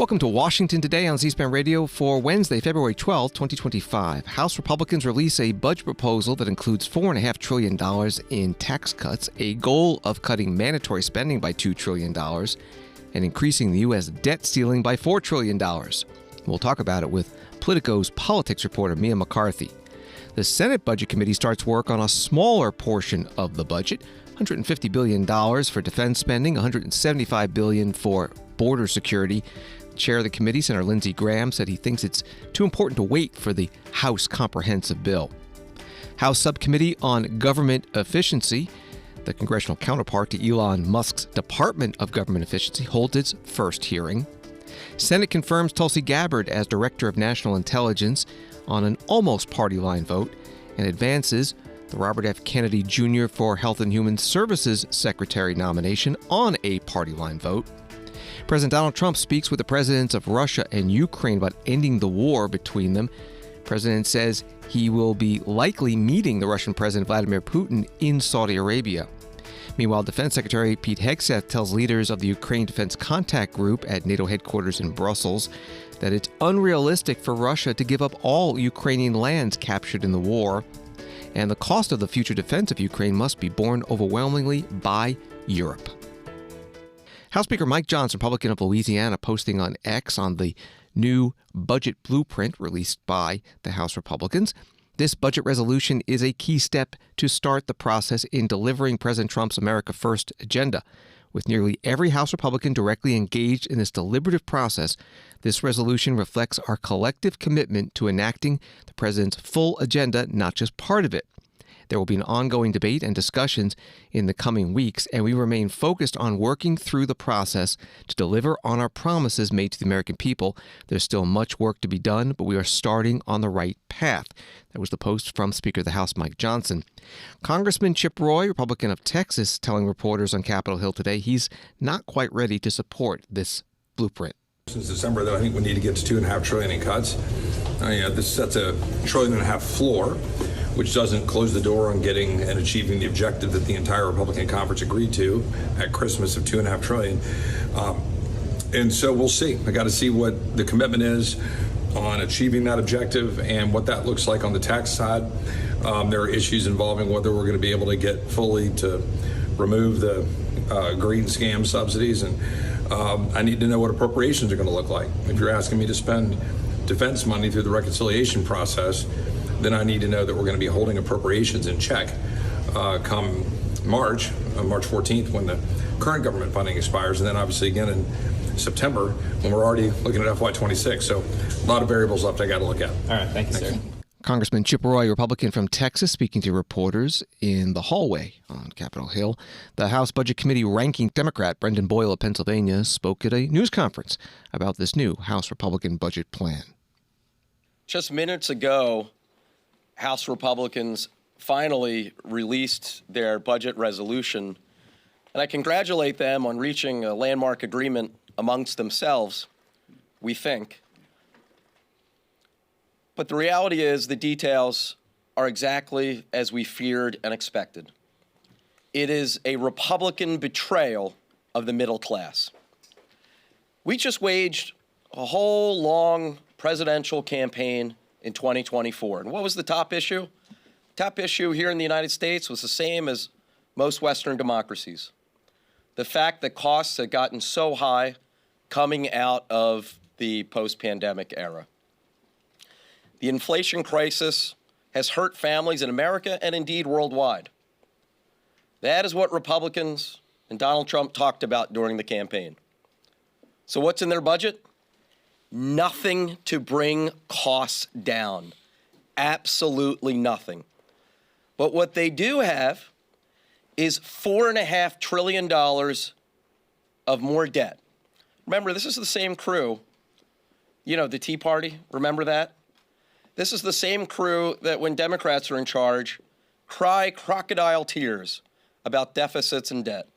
Welcome to Washington Today on C-SPAN Radio for Wednesday, February 12, 2025. House Republicans release a budget proposal that includes $4.5 trillion in tax cuts, a goal of cutting mandatory spending by $2 trillion, and increasing the U.S. debt ceiling by $4 trillion. We'll talk about it with Politico's politics reporter, Mia McCarthy. The Senate Budget Committee starts work on a smaller portion of the budget, $150 billion for defense spending, $175 billion for border security. Chair of the committee, Senator Lindsey Graham, said he thinks it's too important to wait for the House comprehensive bill. House Subcommittee on Government Efficiency, the congressional counterpart to Elon Musk's Department of Government Efficiency, holds its first hearing. Senate confirms Tulsi Gabbard as Director of National Intelligence on an almost party line vote and advances the Robert F. Kennedy Jr. for Health and Human Services Secretary nomination on a party line vote. President Donald Trump speaks with the presidents of Russia and Ukraine about ending the war between them. The president says he will be likely meeting the Russian President Vladimir Putin in Saudi Arabia. Meanwhile, Defense Secretary Pete Hegseth tells leaders of the Ukraine Defense Contact Group at NATO headquarters in Brussels that it's unrealistic for Russia to give up all Ukrainian lands captured in the war, and the cost of the future defense of Ukraine must be borne overwhelmingly by Europe. House Speaker Mike Johnson, Republican of Louisiana, posting on X on the new budget blueprint released by the House Republicans. This budget resolution is a key step to start the process in delivering President Trump's America First agenda. With nearly every House Republican directly engaged in this deliberative process, this resolution reflects our collective commitment to enacting the president's full agenda, not just part of it. There will be an ongoing debate and discussions in the coming weeks, and we remain focused on working through the process to deliver on our promises made to the American people. There's still much work to be done, but we are starting on the right path. That was the post from Speaker of the House Mike Johnson. Congressman Chip Roy, Republican of Texas, telling reporters on Capitol Hill today he's not quite ready to support this blueprint. Since December, though, I think we need to get to $2.5 trillion in cuts. This sets a $1.5 trillion floor, which doesn't close the door on getting and achieving the objective that the entire Republican conference agreed to at Christmas of $2.5 trillion. And so we'll see. I got to see what the commitment is on achieving that objective and what that looks like on the tax side. There are issues involving whether we're going to be able to get fully to remove the green scam subsidies. And I need to know what appropriations are going to look like. If you're asking me to spend defense money through the reconciliation process, then I need to know that we're going to be holding appropriations in check come March 14th, when the current government funding expires, and then obviously again in September when we're already looking at FY26. So a lot of variables left I got to look at. All right, thank you, sir. Congressman Chip Roy, Republican from Texas, speaking to reporters in the hallway on Capitol Hill. The House Budget Committee ranking Democrat Brendan Boyle of Pennsylvania spoke at a news conference about this new House Republican budget plan. Just minutes ago, House Republicans finally released their budget resolution, and I congratulate them on reaching a landmark agreement amongst themselves, we think. But the reality is the details are exactly as we feared and expected. It is a Republican betrayal of the middle class. We just waged a whole long presidential campaign in 2024. And what was the top issue? Top issue here in the United States was the same as most Western democracies. The fact that costs had gotten so high coming out of the post-pandemic era. The inflation crisis has hurt families in America and indeed worldwide. That is what Republicans and Donald Trump talked about during the campaign. So what's in their budget? Nothing to bring costs down. Absolutely nothing. But what they do have is $4.5 trillion of more debt. Remember, this is the same crew, the Tea Party, remember that? This is the same crew that when Democrats are in charge, cry crocodile tears about deficits and debt.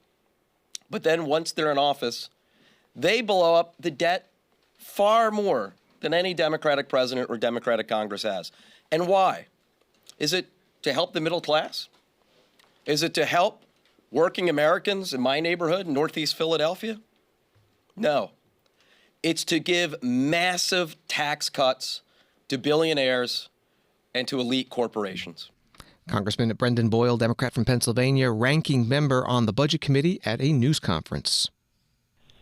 But then once they're in office, they blow up the debt far more than any Democratic president or Democratic Congress has. And why? Is it to help the middle class? Is it to help working Americans in my neighborhood in Northeast Philadelphia? No. It's to give massive tax cuts to billionaires and to elite corporations. Congressman Brendan Boyle, Democrat from Pennsylvania, ranking member on the Budget Committee at a news conference.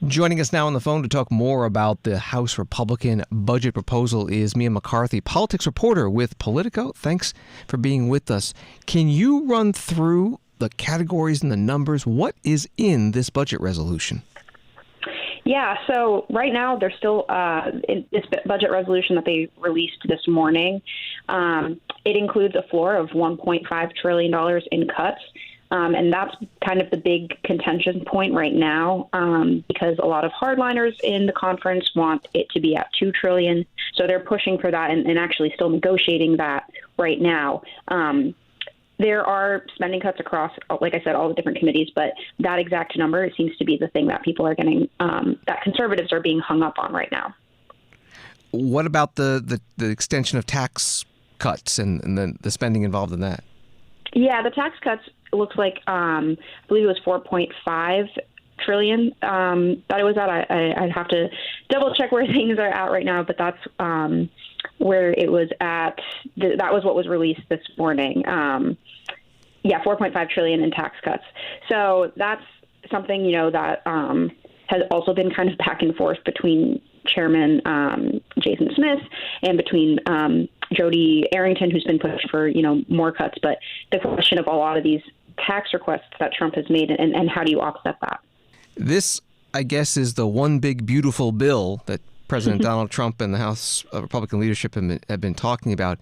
Joining us now on the phone to talk more about the House Republican budget proposal is Mia McCarthy, politics reporter with Politico. Thanks for being with us. Can you run through the categories and the numbers? What is in this budget resolution? Yeah, so right now there's still in this budget resolution that they released this morning. It includes a floor of $1.5 trillion in cuts. And that's kind of the big contention point right now, because a lot of hardliners in the conference want it to be at $2 trillion. So they're pushing for that and actually still negotiating that right now. There are spending cuts across, like I said, all the different committees, but that exact number seems to be the thing that people are getting, that conservatives are being hung up on right now. What about the extension of tax cuts and the spending involved in that? Yeah, the tax cuts, it looks like, I believe it was $4.5 trillion that it was at. I'd have to double check where things are at right now, but that's where it was at. That was what was released this morning. Yeah, $4.5 trillion in tax cuts. So that's something, that has also been kind of back and forth between Chairman Jason Smith and between Jody Arrington, who's been pushed for, more cuts. But the question of a lot of these tax requests that Trump has made and how do you offset that? This, I guess, is the one big beautiful bill that President Donald Trump and the House Republican leadership have been talking about.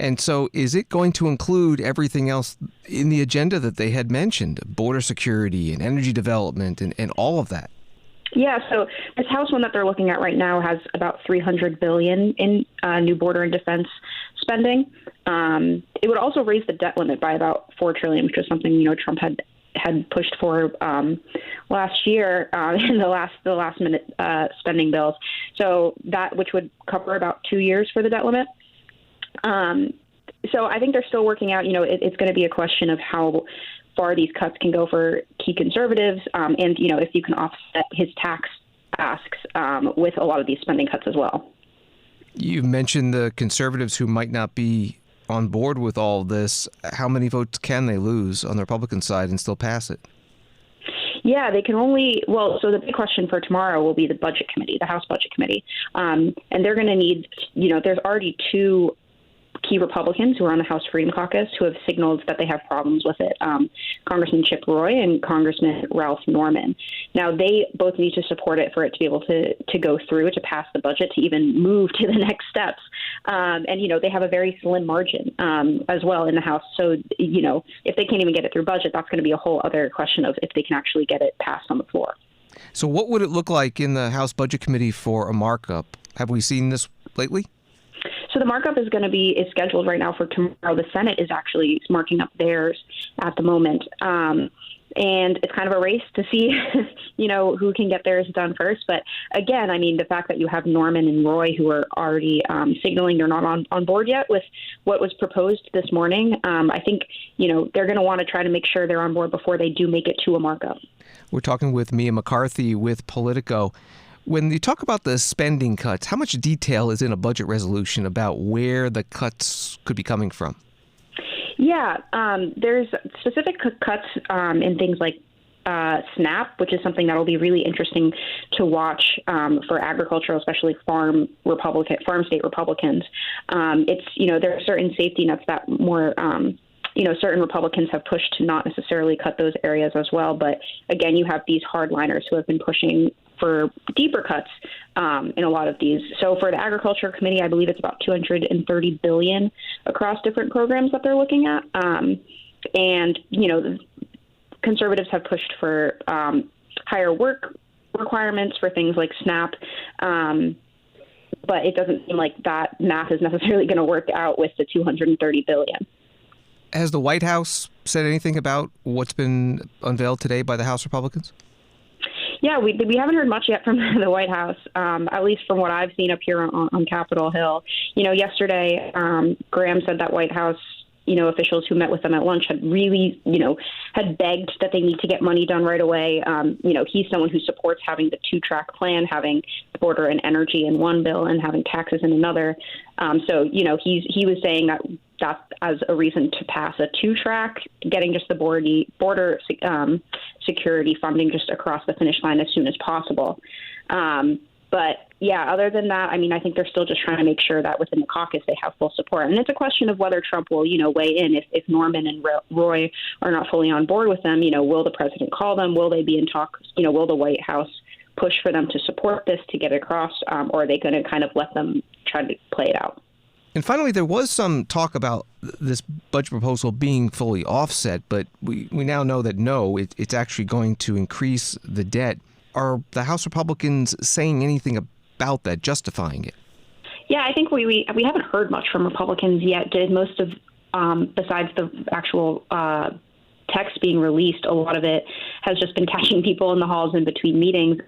And so is it going to include everything else in the agenda that they had mentioned, border security and energy development and all of that? Yeah, so this House one that they're looking at right now has about $300 billion in new border and defense spending. It would also raise the debt limit by about $4 trillion, which was something Trump had pushed for last year in the last minute spending bills. So that, which would cover about 2 years for the debt limit. So I think they're still working out. It's going to be a question of how far these cuts can go for key conservatives, and if you can offset his tax asks with a lot of these spending cuts as well. You mentioned the conservatives who might not be on board with all this. How many votes can they lose on the Republican side and still pass it? Yeah, they can only, so the big question for tomorrow will be the Budget Committee, the House Budget Committee. And they're going to need, there's already two key Republicans who are on the House Freedom Caucus who have signaled that they have problems with it, Congressman Chip Roy and Congressman Ralph Norman. Now, they both need to support it for it to be able to go through, to pass the budget, to even move to the next steps. And they have a very slim margin as well in the House. So, if they can't even get it through budget, that's going to be a whole other question of if they can actually get it passed on the floor. So what would it look like in the House Budget Committee for a markup? Have we seen this lately? So the markup is scheduled right now for tomorrow. The Senate is actually marking up theirs at the moment. And it's kind of a race to see, who can get theirs done first. But again, the fact that you have Norman and Roy who are already signaling they're not on board yet with what was proposed this morning, I think, they're going to want to try to make sure they're on board before they do make it to a markup. We're talking with Mia McCarthy with Politico. When you talk about the spending cuts, how much detail is in a budget resolution about where the cuts could be coming from? Yeah, there's specific cuts in things like SNAP, which is something that will be really interesting to watch for agriculture, especially farm state Republicans. There are certain safety nets that more certain Republicans have pushed to not necessarily cut those areas as well. But again, you have these hardliners who have been pushing for deeper cuts in a lot of these. So for the Agriculture Committee, I believe it's about $230 billion across different programs that they're looking at. The conservatives have pushed for higher work requirements for things like SNAP. But it doesn't seem like that math is necessarily going to work out with the $230 billion. Has the White House said anything about what's been unveiled today by the House Republicans? Yeah, we haven't heard much yet from the White House, at least from what I've seen up here on Capitol Hill. Yesterday, Graham said that White House, officials who met with them at lunch had really, had begged that they need to get money done right away. He's someone who supports having the two-track plan, having border and energy in one bill and having taxes in another. He was saying that that's as a reason to pass a two-track, getting just the border security funding just across the finish line as soon as possible. But yeah, other than that, I mean, I think they're still just trying to make sure that within the caucus they have full support. And it's a question of whether Trump will, weigh in. If Norman and Roy are not fully on board with them, will the president call them? Will they be in talks? Will the White House push for them to support this to get it across? Or are they going to kind of let them try to play it out? And finally, there was some talk about this budget proposal being fully offset, but we now know that it's actually going to increase the debt. Are the House Republicans saying anything about that, justifying it? Yeah, I think we haven't heard much from Republicans yet. Did most of, besides the actual text being released, a lot of it has just been catching people in the halls in between meetings.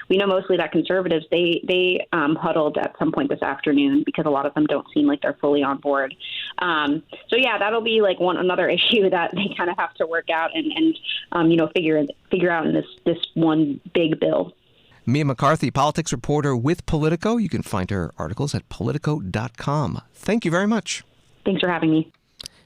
We know mostly that conservatives, they huddled at some point this afternoon because a lot of them don't seem like they're fully on board. So yeah, that'll be like another issue that they kind of have to work out and figure out in this one big bill. Mia McCarthy, politics reporter with Politico. You can find her articles at Politico.com. Thank you very much. Thanks for having me.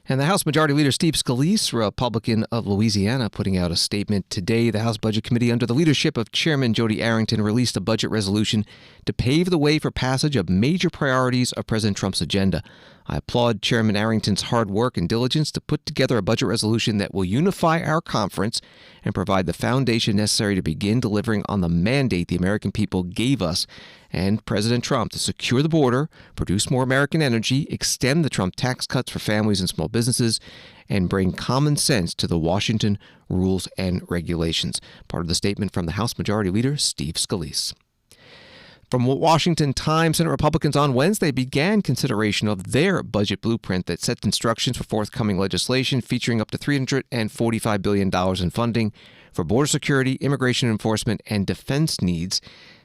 And the House Majority Leader Steve Scalise, Republican of Louisiana, putting out a statement today. The House Budget Committee, under the leadership of Chairman Jody Arrington, released a budget resolution to pave the way for passage of major priorities of President Trump's agenda. I applaud Chairman Arrington's hard work and diligence to put together a budget resolution that will unify our conference and provide the foundation necessary to begin delivering on the mandate the American people gave us and President Trump to secure the border, produce more American energy, extend the Trump tax cuts for families and small businesses, and bring common sense to the Washington rules and regulations. Part of the statement from the House Majority Leader, Steve Scalise. From Washington Times, Senate Republicans on Wednesday began consideration of their budget blueprint that sets instructions for forthcoming legislation featuring up to $345 billion in funding for border security, immigration enforcement, and defense needs.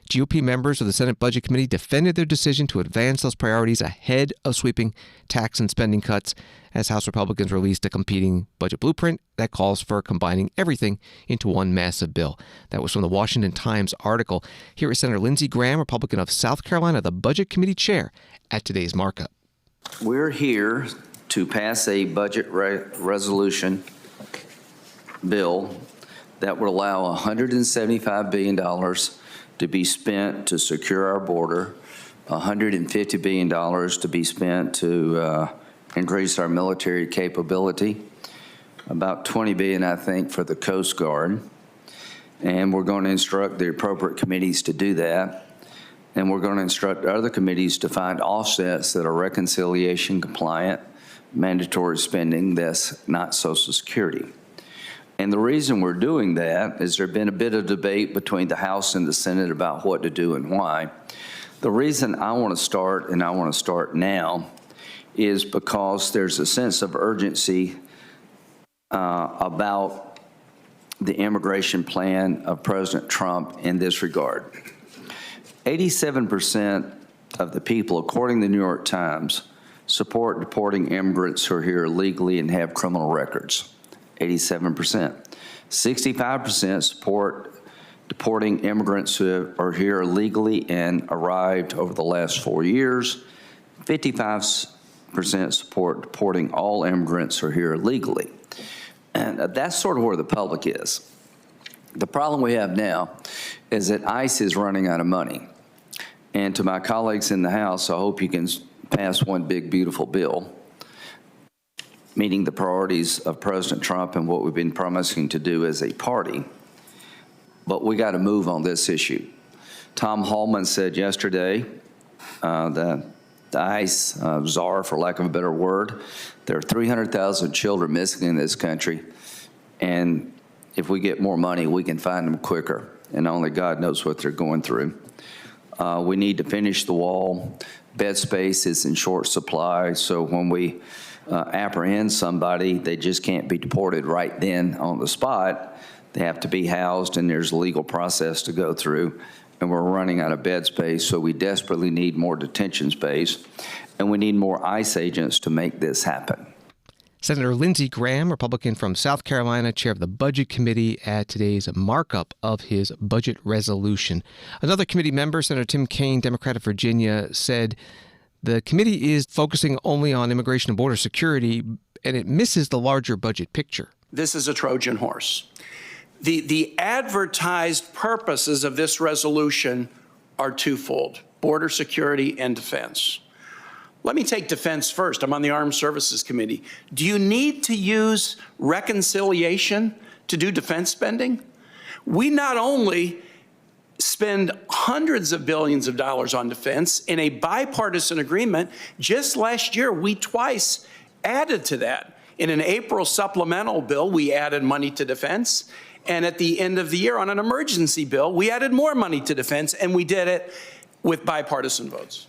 GOP members of the Senate Budget Committee defended their decision to advance those priorities ahead of sweeping tax and spending cuts as House Republicans released a competing budget blueprint that calls for combining everything into one massive bill. That was from the Washington Times article. Here is Senator Lindsey Graham, Republican of South Carolina, the Budget Committee chair, at today's markup. We're here to pass a budget resolution bill that would allow $175 billion to be spent to secure our border, $150 billion to be spent to increase our military capability, about $20 billion, I think, for the Coast Guard. And we're going to instruct the appropriate committees to do that. And we're going to instruct other committees to find offsets that are reconciliation compliant, mandatory spending that's not Social Security. And the reason we're doing that is there's been a bit of debate between the House and the Senate about what to do and why. The reason I want to start, and I want to start now, is because there's a sense of urgency about the immigration plan of President Trump in this regard. 87% of the people, according to the New York Times, support deporting immigrants who are here illegally and have criminal records. 87%. 65% support deporting immigrants who are here illegally and arrived over the last 4 years. 55% support deporting all immigrants who are here illegally. And that's sort of where the public is. The problem we have now is that ICE is running out of money. And to my colleagues in the House, I hope you can pass one big, beautiful bill meeting the priorities of President Trump and what we've been promising to do as a party. But we got to move on this issue. Tom Hallman said yesterday, the ICE czar, for lack of a better word, there are 300,000 children missing in this country, and if we get more money, we can find them quicker, and only God knows what they're going through. We need to finish the wall. Bed space is in short supply, so when we apprehend somebody, they just can't be deported right then on the spot. They have to be housed, and there's a legal process to go through, and we're running out of bed space, so we desperately need more detention space, and we need more ICE agents to make this happen. Senator Lindsey Graham, Republican from South Carolina, chair of the Budget Committee, at today's markup of his budget resolution. Another committee member, Senator Tim Kaine, Democrat of Virginia, said the committee is focusing only on immigration and border security, and it misses the larger budget picture. This is a Trojan horse. The advertised purposes of this resolution are twofold: border security and defense. Let me take defense first. I'm on the Armed Services Committee. Do you need to use reconciliation to do defense spending? We not only spend hundreds of billions of dollars on defense in a bipartisan agreement. Just last year, we twice added to that. In an April supplemental bill, we added money to defense. And at the end of the year, on an emergency bill, we added more money to defense, and we did it with bipartisan votes.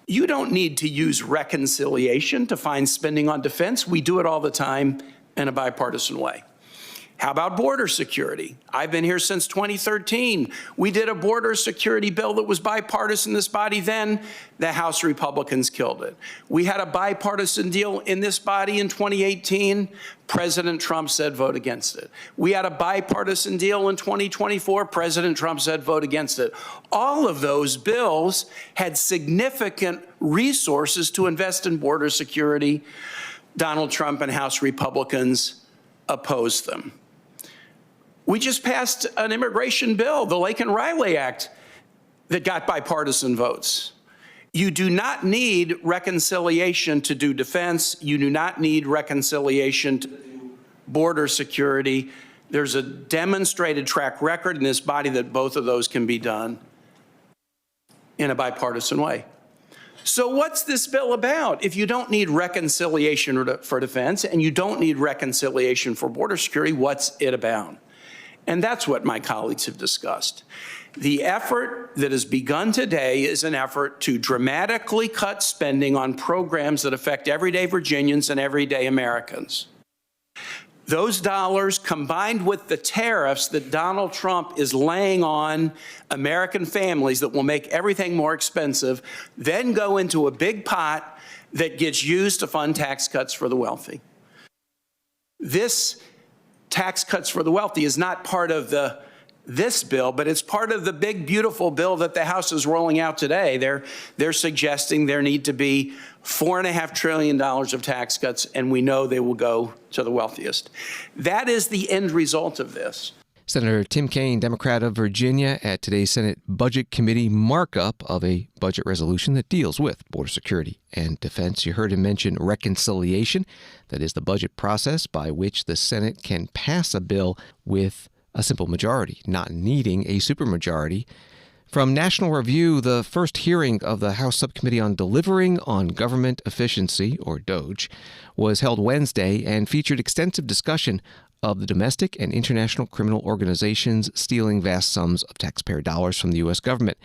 You don't need to use reconciliation to find spending on defense. We do it all the time in a bipartisan way. How about border security? I've been here since 2013. We did a border security bill that was bipartisan in this body then. The House Republicans killed it. We had a bipartisan deal in this body in 2018. President Trump said vote against it. We had a bipartisan deal in 2024. President Trump said vote against it. All of those bills had significant resources to invest in border security. Donald Trump and House Republicans opposed them. We just passed an immigration bill, the Laken-Riley Act, that got bipartisan votes. You do not need reconciliation to do defense. You do not need reconciliation to do border security. There's a demonstrated track record in this body that both of those can be done in a bipartisan way. So what's this bill about? If you don't need reconciliation for defense and you don't need reconciliation for border security, what's it about? And that's what my colleagues have discussed. The effort that has begun today is an effort to dramatically cut spending on programs that affect everyday Virginians and everyday Americans. Those dollars, combined with the tariffs that Donald Trump is laying on American families that will make everything more expensive, then go into a big pot that gets used to fund tax cuts for the wealthy. This tax cuts for the wealthy is not part of this bill, but it's part of the big, beautiful bill that the House is rolling out today. They're suggesting there need to be $4.5 trillion of tax cuts, and we know they will go to the wealthiest. That is the end result of this. Senator Tim Kaine, Democrat of Virginia, at today's Senate Budget Committee markup of a budget resolution that deals with border security and defense. You heard him mention reconciliation. That is the budget process by which the Senate can pass a bill with a simple majority, not needing a supermajority. From National Review, the first hearing of the House Subcommittee on Delivering on Government Efficiency, or DOGE, was held Wednesday and featured extensive discussion of the domestic and international criminal organizations stealing vast sums of taxpayer dollars from the U.S. government.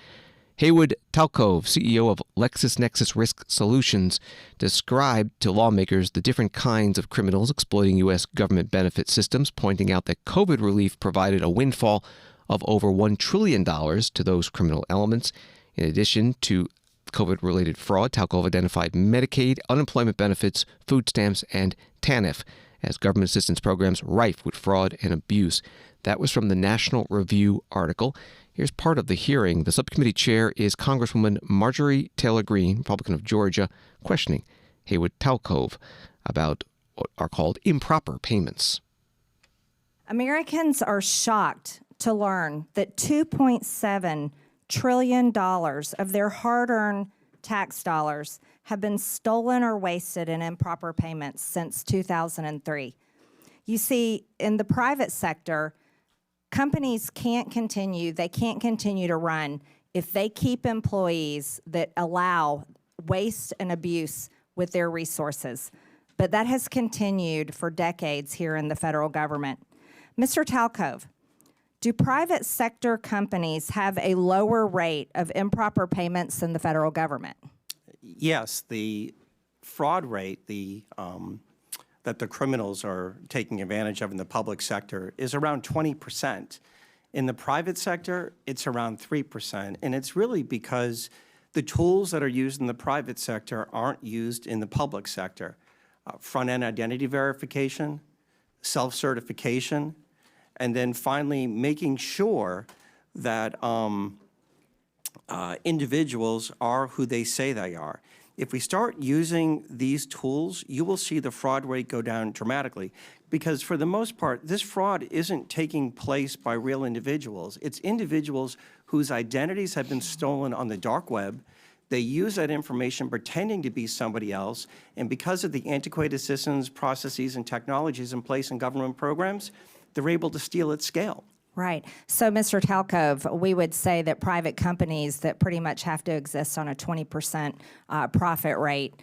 Haywood Talcove, CEO of LexisNexis Risk Solutions, described to lawmakers the different kinds of criminals exploiting U.S. government benefit systems, pointing out that COVID relief provided a windfall of over $1 trillion to those criminal elements. In addition to COVID-related fraud, Talcove identified Medicaid, unemployment benefits, food stamps, and TANF as government assistance programs rife with fraud and abuse. That was from the National Review article. Here's part of the hearing. The subcommittee chair is Congresswoman Marjorie Taylor Greene, Republican of Georgia, questioning Haywood Talcove about what are called improper payments. Americans are shocked to learn that $2.7 trillion of their hard-earned tax dollars have been stolen or wasted in improper payments since 2003. You see, in the private sector, companies can't continue to run if they keep employees that allow waste and abuse with their resources. But that has continued for decades here in the federal government. Mr. Talcove, do private sector companies have a lower rate of improper payments than the federal government? Yes, the fraud rate that the criminals are taking advantage of in the public sector is around 20%. In the private sector, it's around 3%. And it's really because the tools that are used in the private sector aren't used in the public sector. front-end identity verification, self-certification, and then finally making sure that individuals are who they say they are. If we start using these tools, you will see the fraud rate go down dramatically, because for the most part, this fraud isn't taking place by real individuals. It's individuals whose identities have been stolen on the dark web. They use that information pretending to be somebody else, and because of the antiquated systems, processes, and technologies in place in government programs, they're able to steal at scale. Right. So, Mr. Talcove, we would say that private companies that pretty much have to exist on a 20% profit rate,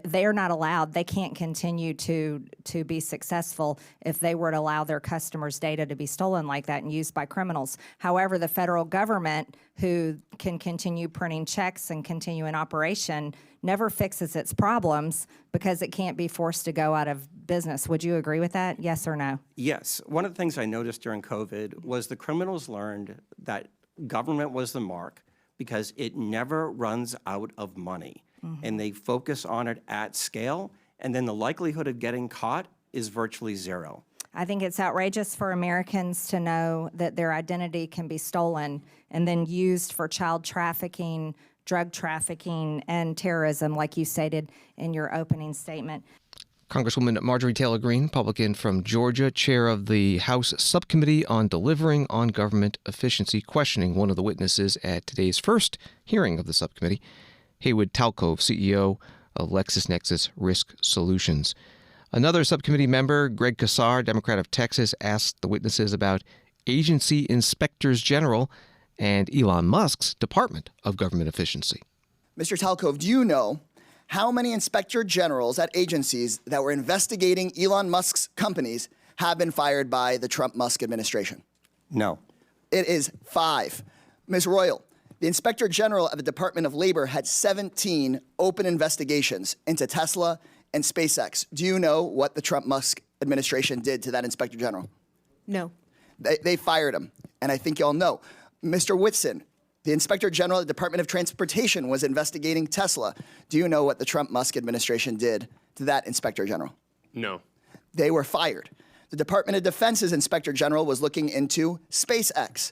they are not allowed. They can't continue to be successful if they were to allow their customers' data to be stolen like that and used by criminals. However, the federal government, who can continue printing checks and continue in operation, never fixes its problems because it can't be forced to go out of business. Would you agree with that? Yes or no? Yes. One of the things I noticed during COVID was the criminals learned that government was the mark because it never runs out of money. And they focus on it at scale, and then the likelihood of getting caught is virtually zero. I think it's outrageous for Americans to know that their identity can be stolen and then used for child trafficking, drug trafficking, and terrorism, like you stated in your opening statement. Congresswoman Marjorie Taylor Greene, Republican from Georgia, chair of the House Subcommittee on Delivering on Government Efficiency, questioning one of the witnesses at today's first hearing of the subcommittee, Haywood Talcove, CEO of LexisNexis Risk Solutions. Another subcommittee member, Greg Casar, Democrat of Texas, asked the witnesses about agency inspectors general and Elon Musk's Department of Government Efficiency. Mr. Talcove, do you know how many inspector generals at agencies that were investigating Elon Musk's companies have been fired by the Trump-Musk administration? No. It is 5. Ms. Royal, the Inspector General of the Department of Labor had 17 open investigations into Tesla and SpaceX. Do you know what the Trump-Musk administration did to that Inspector General? No. They fired him, and I think y'all know. Mr. Whitson, the Inspector General of the Department of Transportation was investigating Tesla. Do you know what the Trump-Musk administration did to that Inspector General? No. They were fired. The Department of Defense's Inspector General was looking into SpaceX.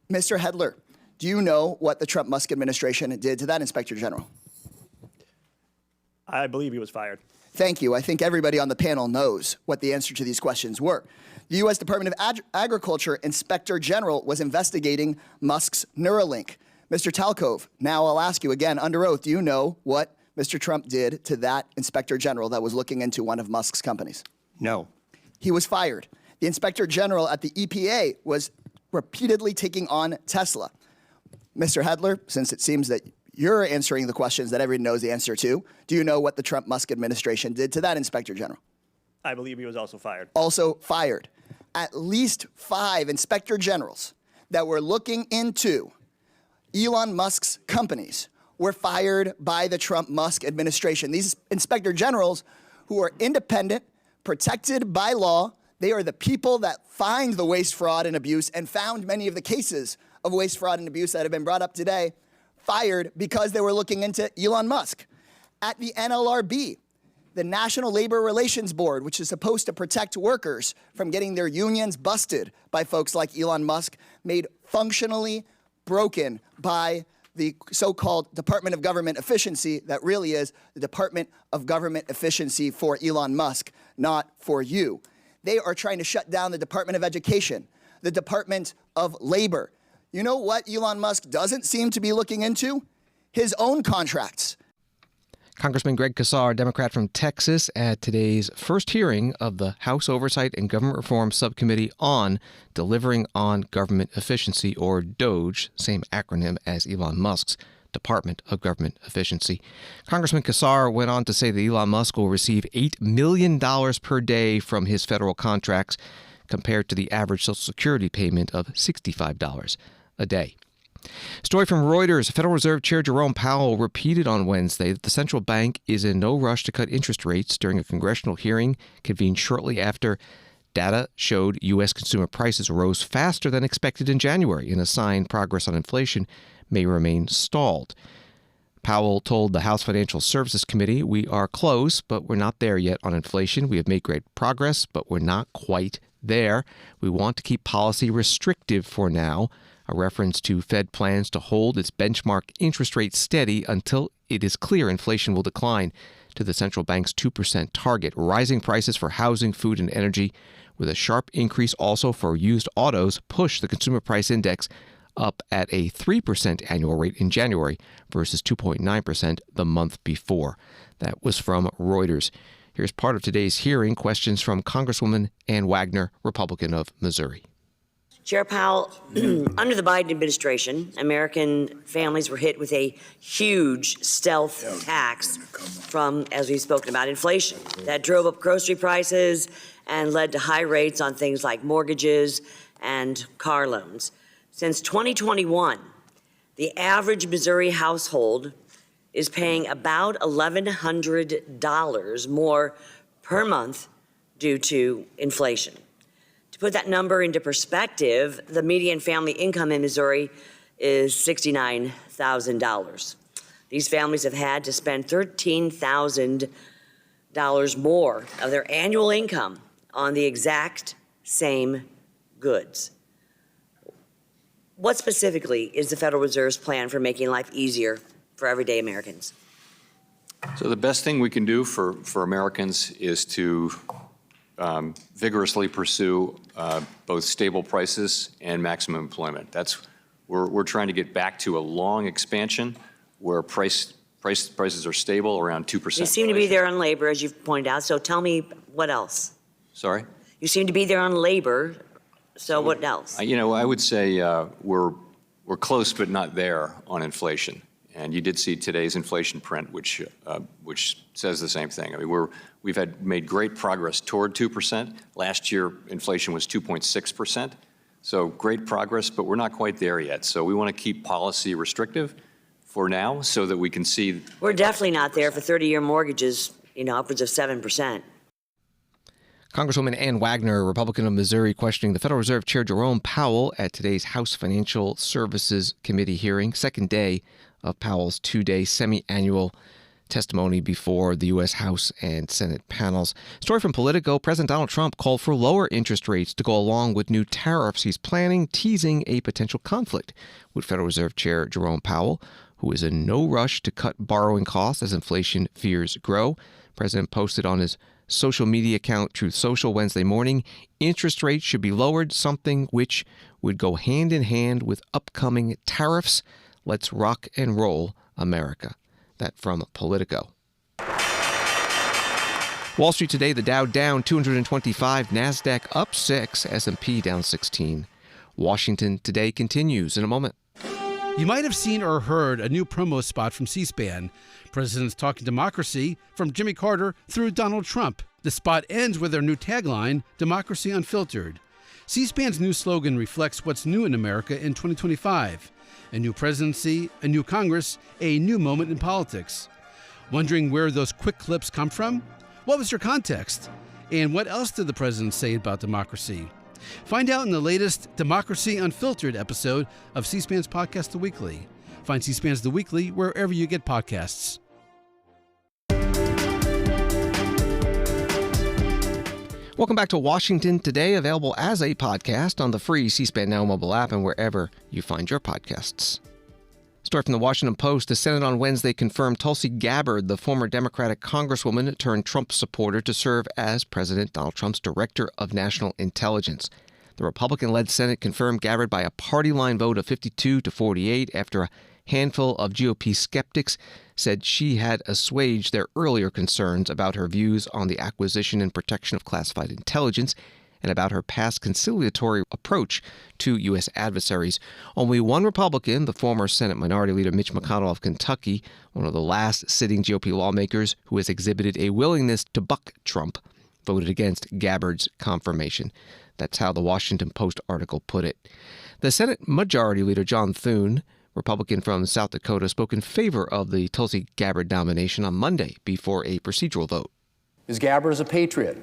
Mr. Hedler, do you know what the Trump-Musk administration did to that Inspector General? I believe he was fired. Thank you. I think everybody on the panel knows what the answer to these questions were. The U.S. Department of Agriculture Inspector General was investigating Musk's Neuralink. Mr. Talcove, now I'll ask you again under oath, do you know what Mr. Trump did to that Inspector General that was looking into one of Musk's companies? No. He was fired. The Inspector General at the EPA was repeatedly taking on Tesla. Mr. Hedler, since it seems that you're answering the questions that everyone knows the answer to, do you know what the Trump-Musk administration did to that Inspector General? I believe he was also fired. Also fired. At least 5 Inspector Generals that were looking into Elon Musk's companies were fired by the Trump-Musk administration. These Inspector Generals, who are independent, protected by law, they are the people that find the waste, fraud, and abuse and found many of the cases of waste, fraud, and abuse that have been brought up today, fired because they were looking into Elon Musk. At the NLRB, the National Labor Relations Board, which is supposed to protect workers from getting their unions busted by folks like Elon Musk, made functionally broken by the so-called Department of Government Efficiency that really is the Department of Government Efficiency for Elon Musk, not for you. They are trying to shut down the Department of Education, the Department of Labor. You know what Elon Musk doesn't seem to be looking into? His own contracts. Congressman Greg Casar, Democrat from Texas, at today's first hearing of the House Oversight and Government Reform Subcommittee on Delivering on Government Efficiency, or DOGE, same acronym as Elon Musk's Department of Government Efficiency. Congressman Casar went on to say that Elon Musk will receive $8 million per day from his federal contracts, compared to the average Social Security payment of $65 a day. Story from Reuters. Federal Reserve Chair Jerome Powell repeated on Wednesday that the central bank is in no rush to cut interest rates during a congressional hearing convened shortly after data showed U.S. consumer prices rose faster than expected in January, and a sign progress on inflation may remain stalled. Powell told the House Financial Services Committee, "We are close, but we're not there yet on inflation. We have made great progress, but we're not quite there. We want to keep policy restrictive for now," a reference to Fed plans to hold its benchmark interest rate steady until it is clear inflation will decline to the central bank's 2% target. Rising prices for housing, food, and energy, with a sharp increase also for used autos, push the consumer price index up at a 3% annual rate in January versus 2.9% the month before. That was from Reuters. Here's part of today's hearing. Questions from Congresswoman Ann Wagner, Republican of Missouri. Chair Powell, under the Biden administration, American families were hit with a huge stealth tax from, as we've spoken about, inflation that drove up grocery prices and led to high rates on things like mortgages and car loans. Since 2021, the average Missouri household is paying about $1,100 more per month due to inflation. To put that number into perspective, the median family income in Missouri is $69,000. These families have had to spend $13,000 more of their annual income on the exact same goods. What specifically is the Federal Reserve's plan for making life easier for everyday Americans? So the best thing we can do for Americans is to vigorously pursue both stable prices and maximum employment. We're trying to get back to a long expansion where prices are stable around 2%. You seem to be there on labor, as you've pointed out. So tell me what else. Sorry? You seem to be there on labor. So what else? I would say we're close but not there on inflation. And you did see today's inflation print, which says the same thing. I mean, we've made great progress toward 2%. Last year, inflation was 2.6%. So great progress, but we're not quite there yet. So we want to keep policy restrictive for now so that we can see. We're definitely not there for 30-year mortgages, upwards of 7%. Congresswoman Ann Wagner, Republican of Missouri, questioning the Federal Reserve Chair Jerome Powell at today's House Financial Services Committee hearing, second day of Powell's two-day semi-annual testimony before the U.S. House and Senate panels. Story from Politico. President Donald Trump called for lower interest rates to go along with new tariffs he's planning, teasing a potential conflict with Federal Reserve Chair Jerome Powell, who is in no rush to cut borrowing costs as inflation fears grow. The president posted on his social media account Truth Social Wednesday morning, interest rates should be lowered, something which would go hand in hand with upcoming tariffs. Let's rock and roll, America. That from Politico. Wall Street today, the Dow down 225, NASDAQ up 6, S&P down 16. Washington today continues in a moment. You might have seen or heard a new promo spot from C-SPAN. Presidents Talking Democracy, from Jimmy Carter through Donald Trump. The spot ends with their new tagline, Democracy Unfiltered. C-SPAN's new slogan reflects what's new in America in 2025. A new presidency, a new Congress, a new moment in politics. Wondering where those quick clips come from? What was your context? And what else did the president say about democracy? Find out in the latest Democracy Unfiltered episode of C-SPAN's podcast, The Weekly. Find C-SPAN's The Weekly wherever you get podcasts. Welcome back to Washington Today, available as a podcast on the free C-SPAN Now mobile app and wherever you find your podcasts. Story from the Washington Post. The Senate on Wednesday confirmed Tulsi Gabbard, the former Democratic congresswoman turned Trump supporter, to serve as President Donald Trump's Director of National Intelligence. The Republican-led Senate confirmed Gabbard by a party line vote of 52-48 after a handful of GOP skeptics said she had assuaged their earlier concerns about her views on the acquisition and protection of classified intelligence and about her past conciliatory approach to U.S. adversaries. Only one Republican, the former Senate Minority Leader Mitch McConnell of Kentucky, one of the last sitting GOP lawmakers who has exhibited a willingness to buck Trump, voted against Gabbard's confirmation. That's how the Washington Post article put it. The Senate Majority Leader John Thune, Republican from South Dakota, spoke in favor of the Tulsi Gabbard nomination on Monday before a procedural vote. Ms. Gabbard is a patriot.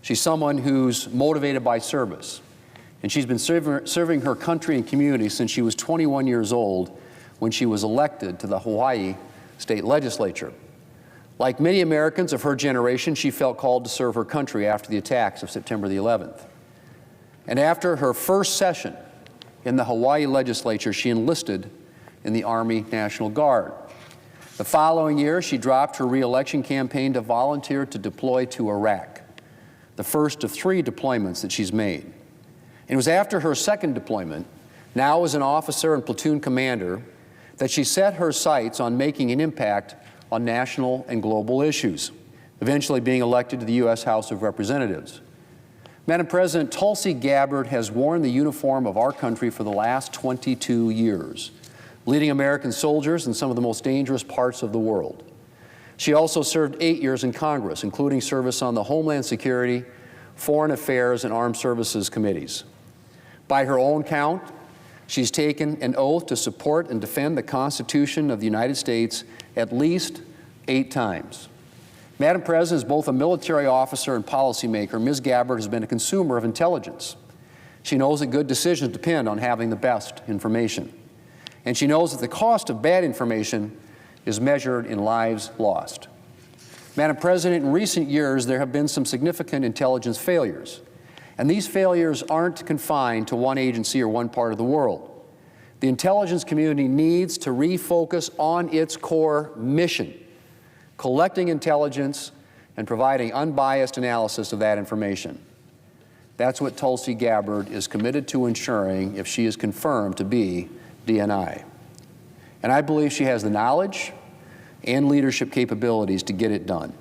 She's someone who's motivated by service. And she's been serving her country and community since she was 21 years old when she was elected to the Hawaii state legislature. Like many Americans of her generation, she felt called to serve her country after the attacks of September the 11th. And after her first session in the Hawaii legislature, she enlisted in the Army National Guard. The following year, she dropped her re-election campaign to volunteer to deploy to Iraq, the first of 3 deployments that she's made. And it was after her second deployment, now as an officer and platoon commander, that she set her sights on making an impact on national and global issues, eventually being elected to the U.S. House of Representatives. Madam President, Tulsi Gabbard has worn the uniform of our country for the last 22 years, leading American soldiers in some of the most dangerous parts of the world. She also served 8 years in Congress, including service on the Homeland Security, Foreign Affairs, and Armed Services committees. By her own count, she's taken an oath to support and defend the Constitution of the United States at least 8 times. Madam President, as both a military officer and policymaker, Ms. Gabbard has been a consumer of intelligence. She knows that good decisions depend on having the best information. And she knows that the cost of bad information is measured in lives lost. Madam President, in recent years, there have been some significant intelligence failures. And these failures aren't confined to one agency or one part of the world. The intelligence community needs to refocus on its core mission, collecting intelligence and providing unbiased analysis of that information. That's what Tulsi Gabbard is committed to ensuring if she is confirmed to be DNI. And I believe she has the knowledge and leadership capabilities to get it done.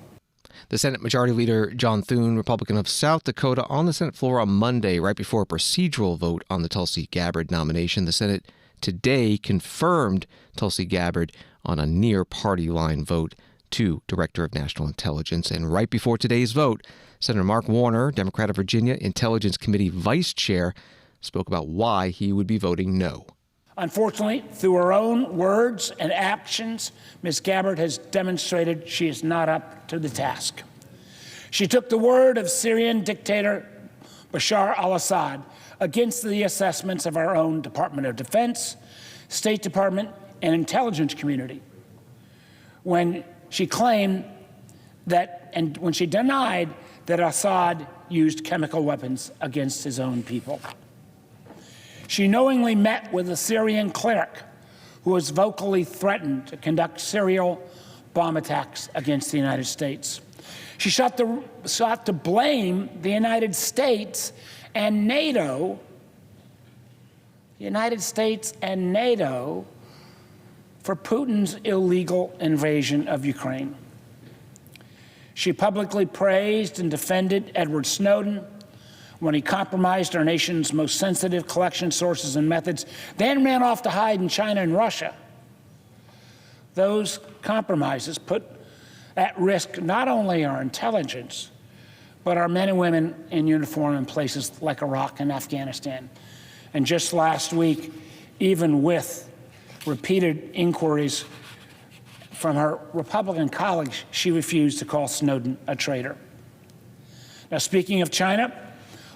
The Senate Majority Leader John Thune, Republican of South Dakota, on the Senate floor on Monday, right before a procedural vote on the Tulsi Gabbard nomination. The Senate today confirmed Tulsi Gabbard on a near-party line vote to Director of National Intelligence. And right before today's vote, Senator Mark Warner, Democrat of Virginia, Intelligence Committee Vice Chair, spoke about why he would be voting no. Unfortunately, through her own words and actions, Ms. Gabbard has demonstrated she is not up to the task. She took the word of Syrian dictator Bashar al-Assad against the assessments of our own Department of Defense, State Department, and intelligence community when she claimed that, and when she denied that Assad used chemical weapons against his own people. She knowingly met with a Syrian cleric who was vocally threatened to conduct serial bomb attacks against the United States. She sought to blame the United States and NATO, for Putin's illegal invasion of Ukraine. She publicly praised and defended Edward Snowden when he compromised our nation's most sensitive collection sources and methods, then ran off to hide in China and Russia. Those compromises put at risk not only our intelligence, but our men and women in uniform in places like Iraq and Afghanistan. And just last week, even with repeated inquiries from her Republican colleagues, she refused to call Snowden a traitor. Now, speaking of China,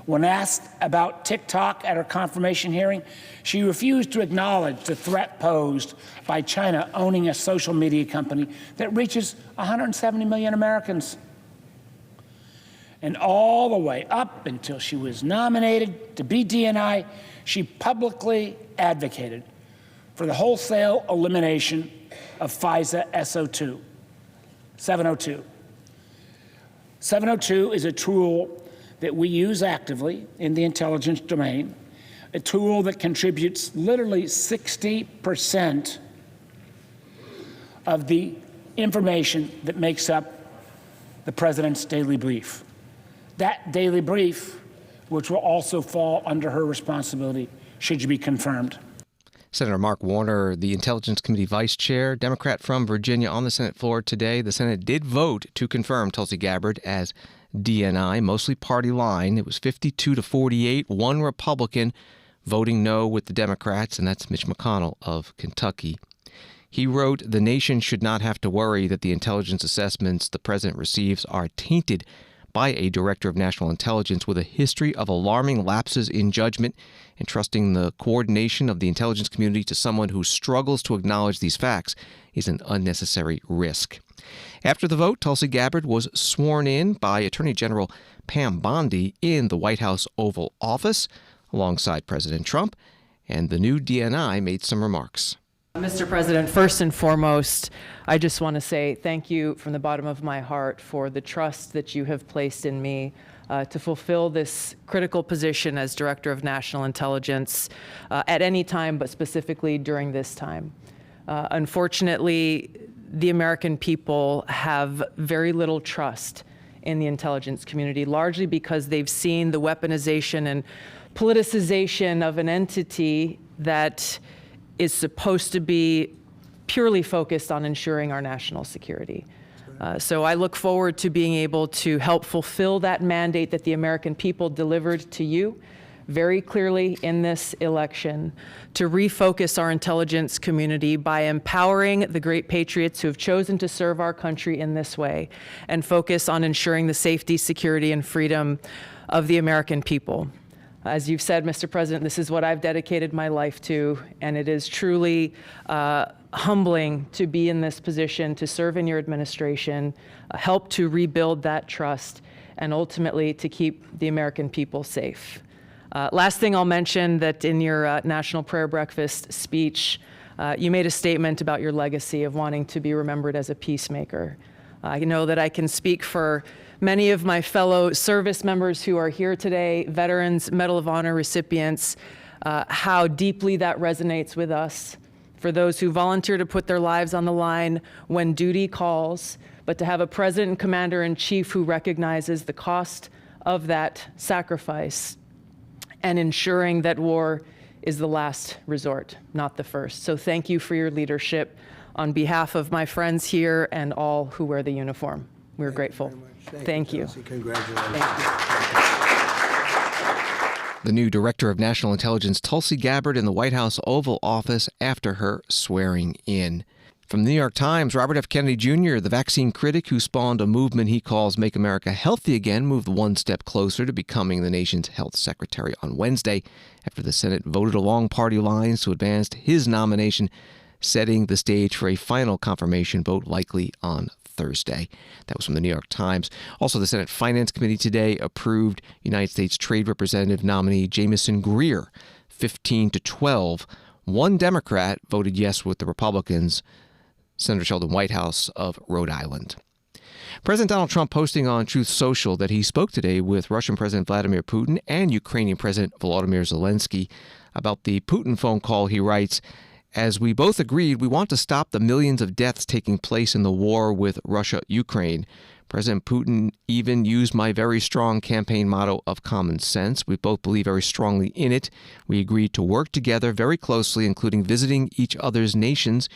when asked about TikTok at her confirmation hearing, she refused to acknowledge the threat posed by China owning a social media company that reaches 170 million Americans. And all the way up until she was nominated to be DNI, she publicly advocated for the wholesale elimination of FISA 702. 702 is a tool that we use actively in the intelligence domain, a tool that contributes literally 60% of the information that makes up the president's daily brief. That daily brief, which will also fall under her responsibility, should be confirmed. Senator Mark Warner, the Intelligence Committee Vice Chair, Democrat from Virginia, on the Senate floor today. The Senate did vote to confirm Tulsi Gabbard as DNI, mostly party line. It was 52-48, one Republican voting no with the Democrats, and that's Mitch McConnell of Kentucky. He wrote, "The nation should not have to worry that the intelligence assessments the president receives are tainted by a director of national intelligence with a history of alarming lapses in judgment. Entrusting the coordination of the intelligence community to someone who struggles to acknowledge these facts is an unnecessary risk. After the vote, Tulsi Gabbard was sworn in by Attorney General Pam Bondi in the White House Oval Office alongside President Trump, and the new DNI made some remarks. Mr. President, first and foremost, I just want to say thank you from the bottom of my heart for the trust that you have placed in me to fulfill this critical position as Director of National Intelligence at any time, but specifically during this time. Unfortunately, the American people have very little trust in the intelligence community, largely because they've seen the weaponization and politicization of an entity that is supposed to be purely focused on ensuring our national security. So I look forward to being able to help fulfill that mandate that the American people delivered to you very clearly in this election, to refocus our intelligence community by empowering the great patriots who have chosen to serve our country in this way, and focus on ensuring the safety, security, and freedom of the American people. As you've said, Mr. President, this is what I've dedicated my life to, and it is truly humbling to be in this position, to serve in your administration, help to rebuild that trust, and ultimately to keep the American people safe. Last thing I'll mention, that in your National Prayer Breakfast speech, you made a statement about your legacy of wanting to be remembered as a peacemaker. I know that I can speak for many of my fellow service members who are here today, veterans, Medal of Honor recipients, how deeply that resonates with us. For those who volunteer to put their lives on the line when duty calls, but to have a president and commander-in-chief who recognizes the cost of that sacrifice and ensuring that war is the last resort, not the first. So thank you for your leadership on behalf of my friends here and all who wear the uniform. We're grateful. Thank you. Congratulations. Thank you. The new Director of National Intelligence, Tulsi Gabbard, in the White House Oval Office after her swearing in. From the New York Times, Robert F. Kennedy Jr., the vaccine critic who spawned a movement he calls Make America Healthy Again, moved one step closer to becoming the nation's health secretary on Wednesday after the Senate voted along party lines to advance his nomination, setting the stage for a final confirmation vote likely on Thursday. That was from the New York Times. Also, the Senate Finance Committee today approved United States Trade Representative nominee Jamieson Greer, 15-12. One Democrat voted yes with the Republicans, Senator Sheldon Whitehouse of Rhode Island. President Donald Trump posting on Truth Social that he spoke today with Russian President Vladimir Putin and Ukrainian President Volodymyr Zelensky about the Putin phone call. He writes, "As we both agreed, we want to stop the millions of deaths taking place in the war with Russia-Ukraine. President Putin even used my very strong campaign motto of common sense. We both believe very strongly in it. We agreed to work together very closely, including visiting each other's nations.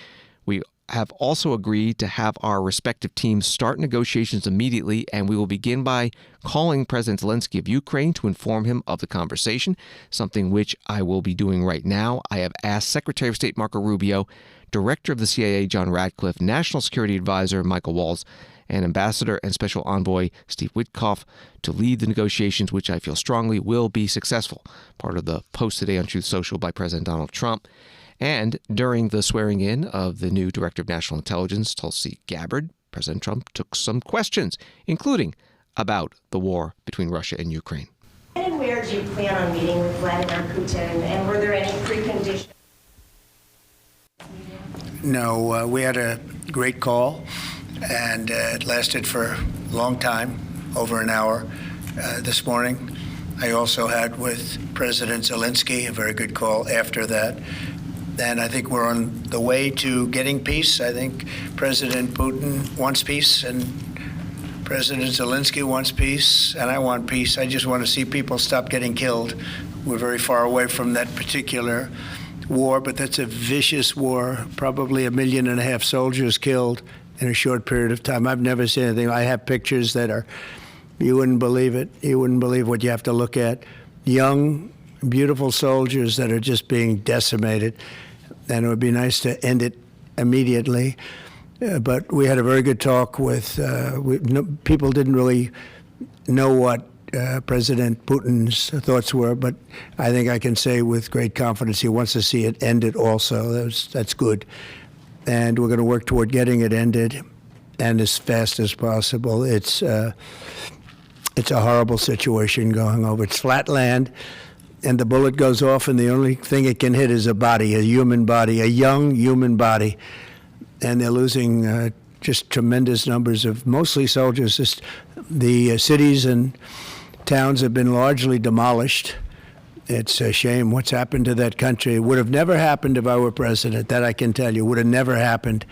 We have also agreed to have our respective teams start negotiations immediately, and we will begin by calling President Zelensky of Ukraine to inform him of the conversation, something which I will be doing right now. I have asked Secretary of State Marco Rubio, Director of the CIA John Ratcliffe, National Security Advisor Michael Waltz, and Ambassador and Special Envoy Steve Witkoff to lead the negotiations, which I feel strongly will be successful." Part of the post today on Truth Social by President Donald Trump. And during the swearing-in of the new Director of National Intelligence, Tulsi Gabbard, President Trump took some questions, including about the war between Russia and Ukraine. When and where do you plan on meeting with Vladimir Putin, and were there any preconditions? No, we had a great call, and it lasted for a long time, over an hour this morning. I also had with President Zelensky a very good call after that. And I think we're on the way to getting peace. I think President Putin wants peace, and President Zelensky wants peace, and I want peace. I just want to see people stop getting killed. We're very far away from that particular war, but that's a vicious war. Probably 1.5 million soldiers killed in a short period of time. I've never seen anything. I have pictures that are, you wouldn't believe it. You wouldn't believe what you have to look at. Young, beautiful soldiers that are just being decimated. And it would be nice to end it immediately. But we had a very good talk with, people didn't really know what President Putin's thoughts were, but I think I can say with great confidence he wants to see it ended also. That's good. And we're going to work toward getting it ended and as fast as possible. It's a horrible situation going over. It's flat land, and the bullet goes off, and the only thing it can hit is a body, a human body, a young human body. And they're losing just tremendous numbers of mostly soldiers. Just the cities and towns have been largely demolished. It's a shame what's happened to that country. It would have never happened if I were president. That I can tell you. Would have never happened.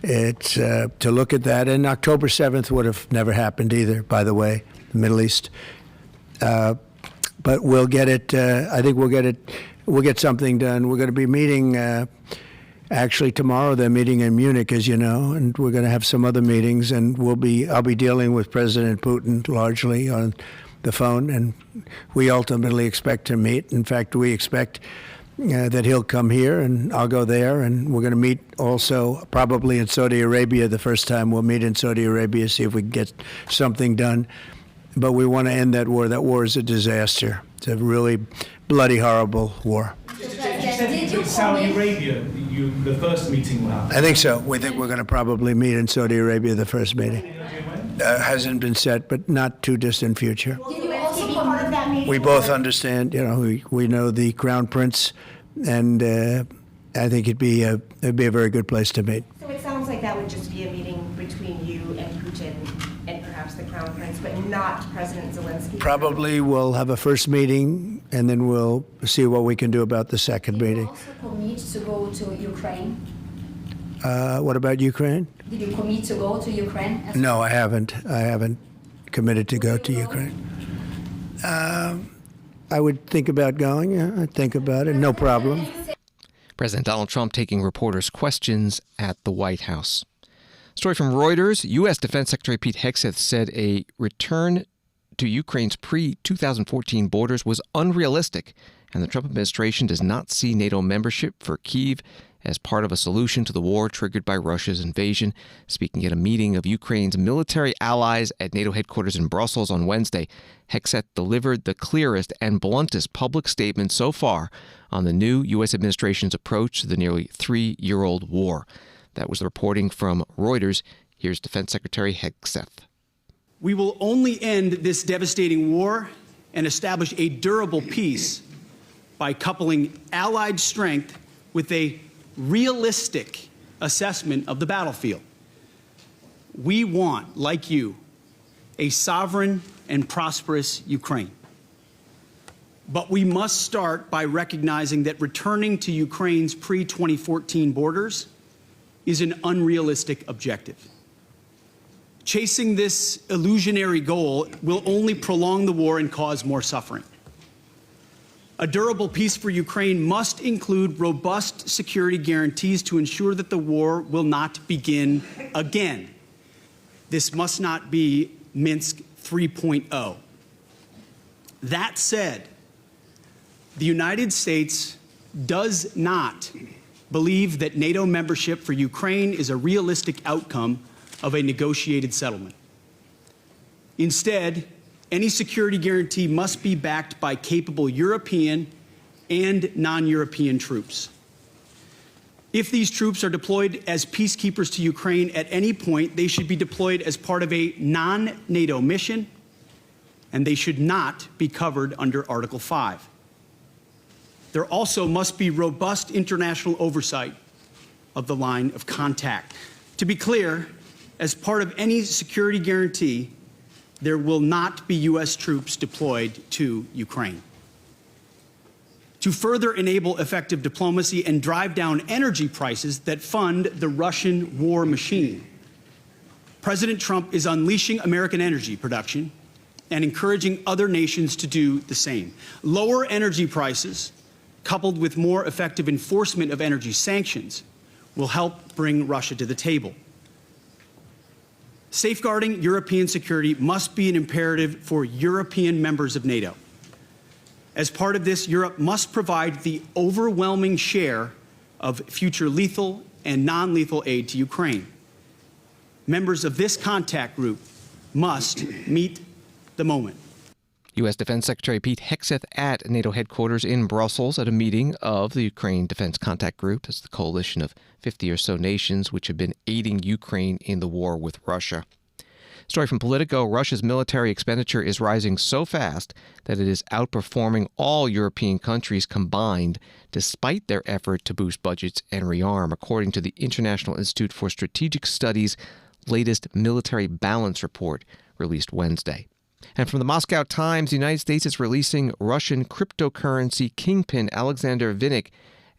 It's to look at that. And October 7th would have never happened either, by the way, the Middle East. But we'll get it. I think we'll get it. We'll get something done. We're going to be meeting. Actually, tomorrow they're meeting in Munich, as you know, and we're going to have some other meetings. And I'll be dealing with President Putin largely on the phone, and we ultimately expect to meet. In fact, we expect that he'll come here, and I'll go there, and we're going to meet also probably in Saudi Arabia. The first time we'll meet in Saudi Arabia, see if we can get something done. But we want to end that war. That war is a disaster. It's a really bloody, horrible war. Saudi Arabia, the first meeting will happen? I think so. We think we're going to probably meet in Saudi Arabia, the first meeting. Hasn't been set, but not too distant future. Will you also be part of that meeting? We both understand, we know the Crown Prince, and I think it'd be a very good place to meet. So it sounds like that would just be a meeting between you and Putin and perhaps the Crown Prince, but not President Zelensky? Probably we'll have a first meeting, and then we'll see what we can do about the second meeting. Did you also commit to go to Ukraine? What about Ukraine? Did you commit to go to Ukraine? No, I haven't. I haven't committed to go to Ukraine. I would think about going. Yeah, I'd think about it. No problem. President Donald Trump taking reporters' questions at the White House. Story from Reuters. U.S. Defense Secretary Pete Hegseth said a return to Ukraine's pre-2014 borders was unrealistic, and the Trump administration does not see NATO membership for Kyiv as part of a solution to the war triggered by Russia's invasion. Speaking at a meeting of Ukraine's military allies at NATO headquarters in Brussels on Wednesday, Hegseth delivered the clearest and bluntest public statement so far on the new U.S. administration's approach to the nearly 3-year-old war. That was the reporting from Reuters. Here's Defense Secretary Hegseth. We will only end this devastating war and establish a durable peace by coupling allied strength with a realistic assessment of the battlefield. We want, like you, a sovereign and prosperous Ukraine. But we must start by recognizing that returning to Ukraine's pre-2014 borders is an unrealistic objective. Chasing this illusionary goal will only prolong the war and cause more suffering. A durable peace for Ukraine must include robust security guarantees to ensure that the war will not begin again. This must not be Minsk 3.0. That said, the United States does not believe that NATO membership for Ukraine is a realistic outcome of a negotiated settlement. Instead, any security guarantee must be backed by capable European and non-European troops. If these troops are deployed as peacekeepers to Ukraine at any point, they should be deployed as part of a non-NATO mission, and they should not be covered under Article 5. There also must be robust international oversight of the line of contact. To be clear, as part of any security guarantee, there will not be U.S. troops deployed to Ukraine. To further enable effective diplomacy and drive down energy prices that fund the Russian war machine, President Trump is unleashing American energy production and encouraging other nations to do the same. Lower energy prices, coupled with more effective enforcement of energy sanctions, will help bring Russia to the table. Safeguarding European security must be an imperative for European members of NATO. As part of this, Europe must provide the overwhelming share of future lethal and non-lethal aid to Ukraine. Members of this contact group must meet the moment. U.S. Defense Secretary Pete Hegseth at NATO headquarters in Brussels at a meeting of the Ukraine Defense Contact Group. That's the coalition of 50 or so nations which have been aiding Ukraine in the war with Russia. Story from Politico, Russia's military expenditure is rising so fast that it is outperforming all European countries combined, despite their effort to boost budgets and rearm, according to the International Institute for Strategic Studies' latest military balance report released Wednesday. And from the Moscow Times, the United States is releasing Russian cryptocurrency kingpin Alexander Vinnik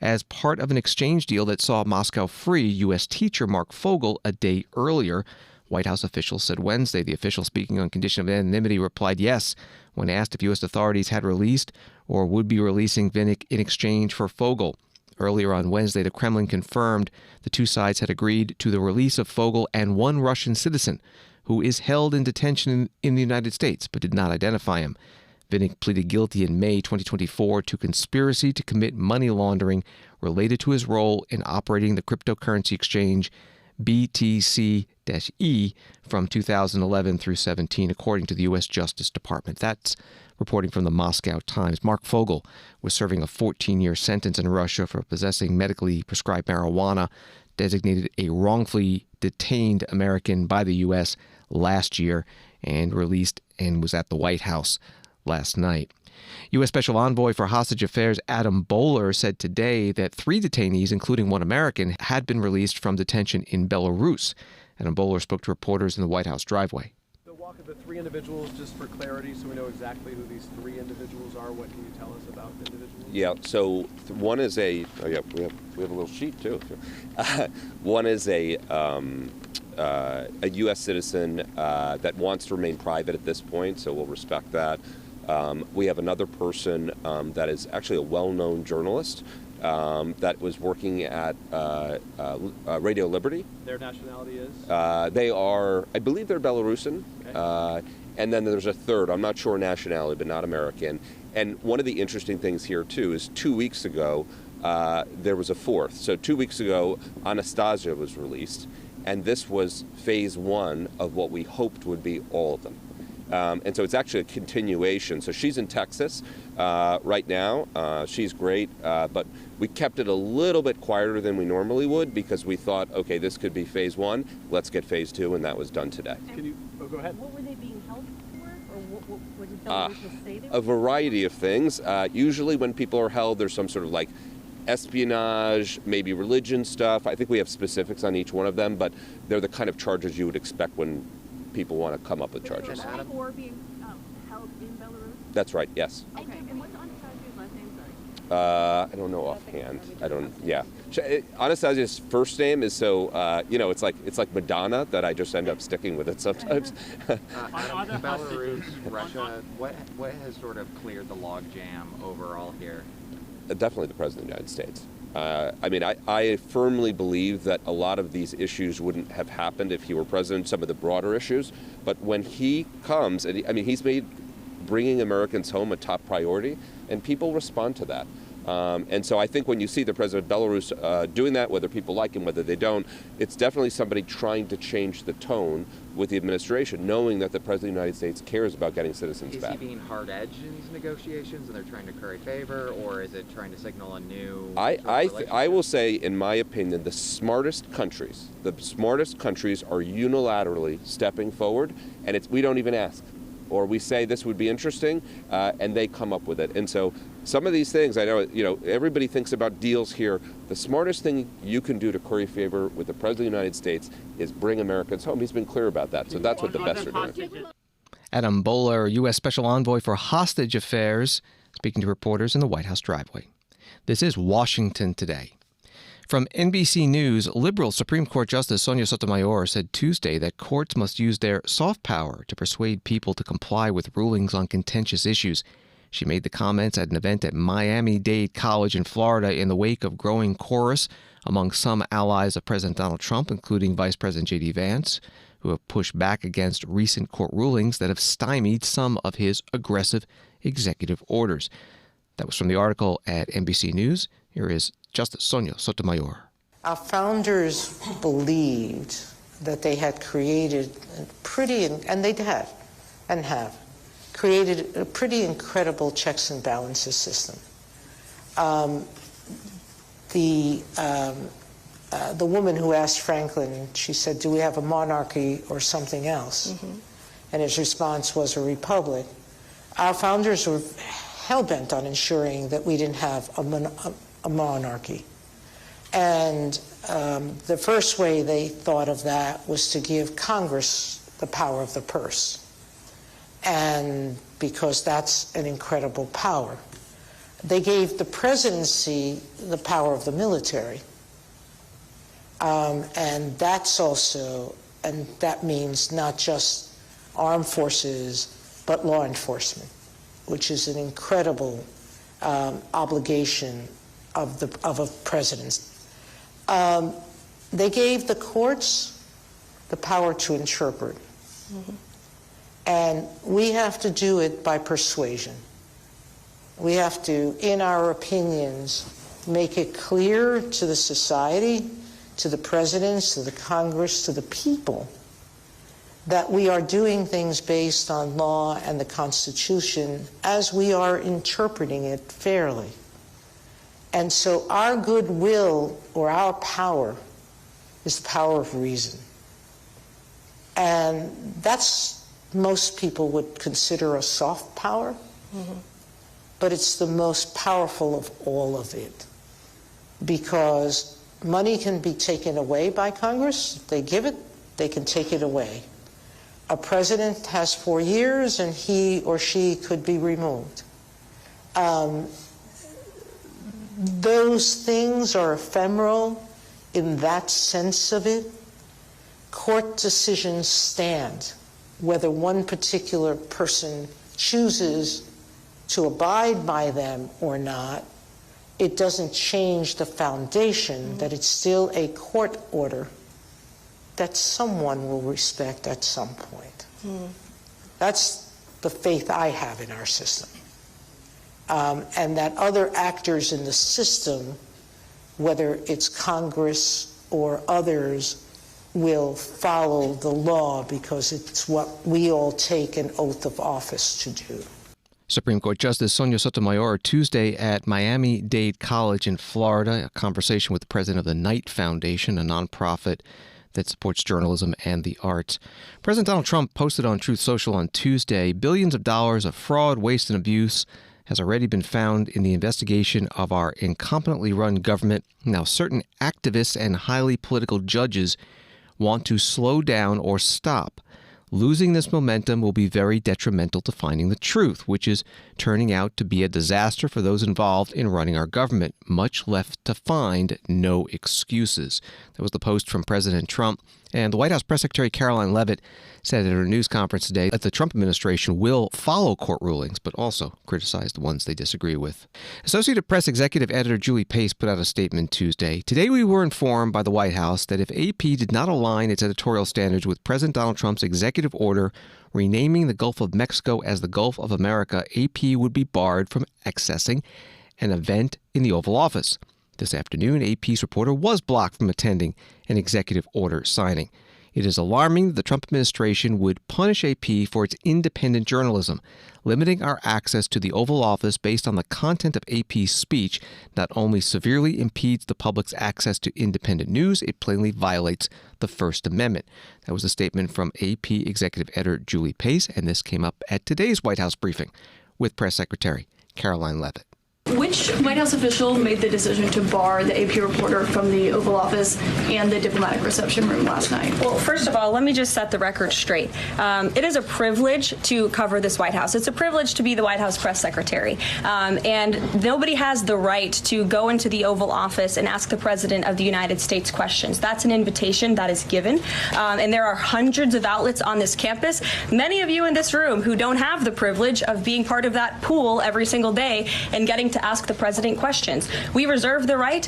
as part of an exchange deal that saw Moscow free U.S. teacher Mark Fogel a day earlier. White House officials said Wednesday. The official, speaking on condition of anonymity, replied yes when asked if U.S. authorities had released or would be releasing Vinnik in exchange for Fogel. Earlier on Wednesday, the Kremlin confirmed the two sides had agreed to the release of Fogel and one Russian citizen who is held in detention in the United States, but did not identify him. Vinnik pleaded guilty in May 2024 to conspiracy to commit money laundering related to his role in operating the cryptocurrency exchange BTC-E from 2011 through 17, according to the U.S. Justice Department. That's reporting from the Moscow Times. Mark Fogel was serving a 14-year sentence in Russia for possessing medically prescribed marijuana, designated a wrongfully detained American by the U.S. last year, and released and was at the White House last night. U.S. Special Envoy for Hostage Affairs Adam Boehler said today that 3 detainees, including one American, had been released from detention in Belarus. Adam Boehler spoke to reporters in the White House driveway. The walk of the 3 individuals, just for clarity, so we know exactly who these 3 individuals are. What can you tell us about the individuals? Yeah, so one is we have a little sheet too. One is a U.S. citizen that wants to remain private at this point, so we'll respect that. We have another person that is actually a well-known journalist that was working at Radio Liberty. Their nationality is? They are, I believe they're Belarusian. Okay. And then there's a third, I'm not sure nationality, but not American. And one of the interesting things here, too, is 2 weeks ago, there was a fourth. So 2 weeks ago, Anastasia was released. And this was phase 1 of what we hoped would be all of them. And so it's actually a continuation. So she's in Texas right now. She's great, but we kept it a little bit quieter than we normally would because we thought, okay, this could be phase 1. Let's get phase 2, and that was done today. Can you go ahead? What were they being held for, or what did Belarus say they were? A variety of things. Usually when people are held, there's some sort of like espionage, maybe religion stuff. I think we have specifics on each one of them, but they're the kind of charges you would expect when people want to come up with charges. Are four being held in Belarus? That's right, yes. Okay, and what's Anastasia's last name, sorry? I don't know offhand. Anastasia's first name is so, it's like Madonna that I just end up sticking with it sometimes. Belarus, Russia, what has sort of cleared the logjam overall here? Definitely the President of the United States. I firmly believe that a lot of these issues wouldn't have happened if he were president, some of the broader issues. But when he comes, he's made bringing Americans home a top priority, and people respond to that. And so I think when you see the president of Belarus doing that, whether people like him, whether they don't, it's definitely somebody trying to change the tone with the administration, knowing that the president of the United States cares about getting citizens back. Is he being hard-edged in these negotiations, and they're trying to curry favor, or is it trying to signal a new? I will say, in my opinion, the smartest countries are unilaterally stepping forward, and we don't even ask. Or we say this would be interesting, and they come up with it. And so some of these things, I know, everybody thinks about deals here. The smartest thing you can do to curry favor with the President of the United States is bring Americans home. He's been clear about that. So that's what the best are doing. Adam Boehler, U.S. Special Envoy for Hostage Affairs, speaking to reporters in the White House driveway. This is Washington Today. From NBC News, liberal Supreme Court Justice Sonia Sotomayor said Tuesday that courts must use their soft power to persuade people to comply with rulings on contentious issues. She made the comments at an event at Miami-Dade College in Florida in the wake of growing chorus among some allies of President Donald Trump, including Vice President J.D. Vance, who have pushed back against recent court rulings that have stymied some of his aggressive executive orders. That was from the article at NBC News. Here is Justice Sonia Sotomayor. Our founders believed that they had created and they had and have created a pretty incredible checks and balances system. The woman who asked Franklin, she said, do we have a monarchy or something else? And his response was a republic. Our founders were hell-bent on ensuring that we didn't have a monarchy. And the first way they thought of that was to give Congress the power of the purse. And because that's an incredible power. They gave the presidency the power of the military. And that's also, and that means not just armed forces, but law enforcement, which is an incredible obligation of a president. They gave the courts the power to interpret. And we have to do it by persuasion. We have to, in our opinions, make it clear to the society, to the presidents, to the Congress, to the people, that we are doing things based on law and the Constitution as we are interpreting it fairly. And so our goodwill or our power is the power of reason. And that's, most people would consider a soft power, but it's the most powerful of all of it. Because money can be taken away by Congress. If they give it, they can take it away. A president has 4 years and he or she could be removed. Those things are ephemeral in that sense of it. Court decisions stand, whether one particular person chooses to abide by them or not. It doesn't change the foundation that it's still a court order that someone will respect at some point. That's the faith I have in our system. And that other actors in the system, whether it's Congress or others, will follow the law because it's what we all take an oath of office to do. Supreme Court Justice Sonia Sotomayor Tuesday at Miami-Dade College in Florida, a conversation with the president of the Knight Foundation, a nonprofit that supports journalism and the arts. President Donald Trump posted on Truth Social on Tuesday, billions of dollars of fraud, waste, and abuse has already been found in the investigation of our incompetently run government. Now, certain activists and highly political judges want to slow down or stop. Losing this momentum will be very detrimental to finding the truth, which is turning out to be a disaster for those involved in running our government. Much left to find, no excuses. That was the post from President Trump. And the White House Press Secretary Caroline Leavitt said at her news conference today that the Trump administration will follow court rulings, but also criticize the ones they disagree with. Associated Press Executive Editor Julie Pace put out a statement Tuesday. Today we were informed by the White House that if AP did not align its editorial standards with President Donald Trump's executive order renaming the Gulf of Mexico as the Gulf of America, AP would be barred from accessing an event in the Oval Office. This afternoon, AP's reporter was blocked from attending an executive order signing. It is alarming that the Trump administration would punish AP for its independent journalism. Limiting our access to the Oval Office based on the content of AP's speech not only severely impedes the public's access to independent news, it plainly violates the First Amendment. That was a statement from AP Executive Editor Julie Pace, and this came up at today's White House briefing with Press Secretary Caroline Leavitt. Which White House official made the decision to bar the AP reporter from the Oval Office and the diplomatic reception room last night? Well, first of all, let me just set the record straight. It is a privilege to cover this White House. It's a privilege to be the White House press secretary. And nobody has the right to go into the Oval Office and ask the President of the United States questions. That's an invitation that is given. And there are hundreds of outlets on this campus, many of you in this room who don't have the privilege of being part of that pool every single day and getting to ask ask the president questions. We reserve the right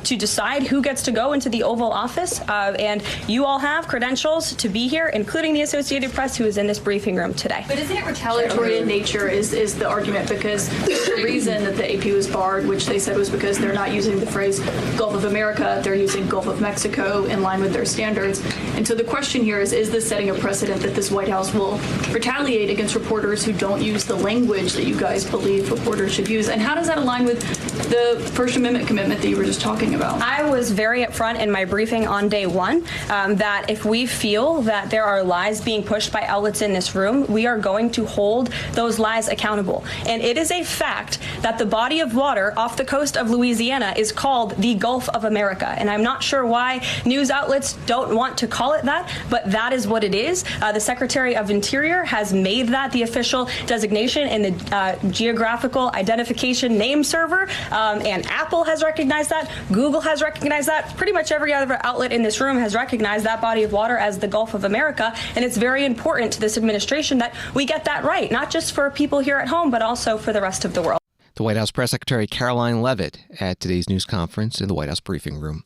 to decide who gets to go into the Oval Office, and you all have credentials to be here, including the Associated Press, who is in this briefing room today. But isn't it retaliatory in nature is the argument, because the reason that the AP was barred, which they said was because they're not using the phrase Gulf of America, they're using Gulf of Mexico in line with their standards. And so the question here is this setting a precedent that this White House will retaliate against reporters who don't use the language that you guys believe reporters should use? And how does that align with the First Amendment commitment that you were just talking about? I was very upfront in my briefing on day one that if we feel that there are lies being pushed by outlets in this room, we are going to hold those lies accountable. And it is a fact that the body of water off the coast of Louisiana is called the Gulf of America. And I'm not sure why news outlets don't want to call it that, but that is what it is. The Secretary of Interior has made that the official designation in the geographical identification name server, and Apple has recognized that, Google has recognized that, pretty much every other outlet in this room has recognized that body of water as the Gulf of America, and it's very important to this administration that we get that right, not just for people here at home, but also for the rest of the world. The White House Press Secretary Caroline Leavitt at today's news conference in the White House briefing room.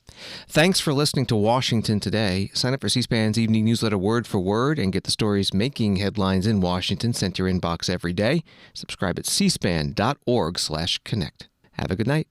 Thanks for listening to Washington Today. Sign up for C-SPAN's evening newsletter word for word and get the stories making headlines in Washington sent to your inbox every day. Subscribe at cspan.org/connect. Have a good night.